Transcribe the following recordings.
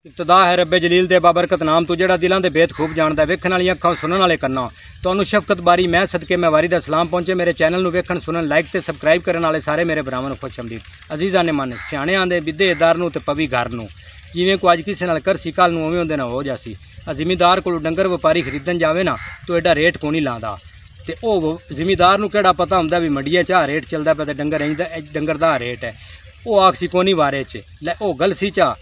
इब्तदा है रब्बे जलील दे बाबरकत नाम तू जेड़ा दिलों के भेद खूब जानदा है, वेखण वाली अखां सुनने वाले कन्ना तुहानू शफकत बारी मैं सदके मैं वारी दा सलाम पहुंचे। मेरे चैनल नू वेखण सुनन लाइक ते सबसक्राइब करने वाले सारे मेरे भरावां नू खुश आमदीद। अजीज़ां ने मन सियाणे आंदे बिद्दे इदार नू ते पवी घर नू, जिवें को अज किसी नाल करसी कल नू उवें उहदे नाल हो जासी। जिमीदार कोल डंगर व्यापारी खरीदन जावे ना तो एडा रेट कोई नहीं लांदा, ते ओह जिमीदार नू केड़ा पता हुंदा भी मंडियां च रेट चलदा पिया ते डंगर दा रेट है। वह आखसी कोनी बारे च लै ओ गल सी चा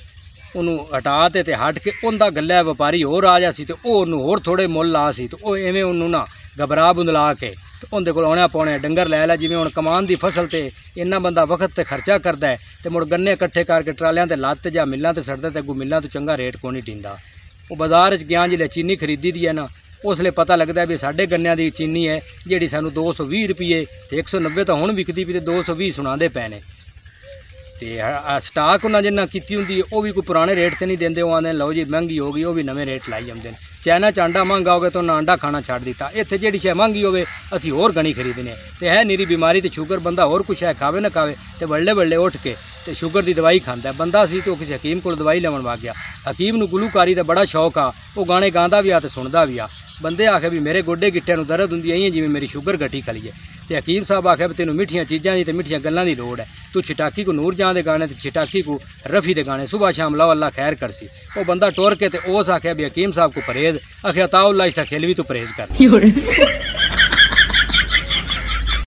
उन्होंने हटा ते हट के उनका गल्ला व्यापारी होर आ जासी तो होर थोड़े मुल ला सी तो इवें उन्होंने ना घबरा बुंदला के तो उनके कोल आने पौने डंगर लै लै। जिवें हुण कमान की फसल ते इन्ना बंदा वक्त ते खर्चा करता है तो मुड़ गन्ने इकट्ठे करके ट्रालियां ते लत्त जां मिलां ते सड़दा ते अगू मिलां तो चंगा रेट कोई नहीं टींदा। वो बाजार च गया जिसले चीनी खरीदी दी है ना उसले पता लगता है भी साढ़े गन्नियां दी चीनी है जिहड़ी सानू 220 रुपये ते 190 तो हुण विकदी पई ते 220 सुणांदे पए ने। तो स्टाक उन्हें जिन्ना की होंगी वह भी कोई पुराने रेट से नहीं देंगे, वो आते लो जी महंगी हो गई, वह भी नवे रेट लाई आते हैं। चाइना च अंडा महंगा हो गया तो उन्हें अंडा खाना छड़ दिता। इत्थे जी शे महंगी होवे असी होर गणी खरीदने तो है निरी बीमारी तो शुगर बंदा होर कुछ है खावे ना खावे तो बल्ले बल्ले उठ के तो शुगर की दवाई खाता है। बंदा सी तो किसी हकीम को दवाई लवन वग गया। हकीम नूं गुलूकारी का बड़ा शौक आ, वो गाने गाँदा भी आ तो सुनता भी आ। बंदे आखे भी मेरे गोडे गिट्टियां नूं दर्द हुंदी है जिवें मेरी शुगर घटी खली है। तो हकीम साहब आखे भी तेनों मिठियां चीज़ां दी ते मिठियां गल्लां दी लोड़ है। तू छिटाकी को नूर जहां दे गाने ते छिटाकी को रफ़ी दे गाने सुबह शाम लो अल्लाह खैर कर सी। वो बंदा टुर के ते उस आखे भी हकीम साहब को परहेज आखे अताउल्लाह इसा खेल भी तू परहेज कर।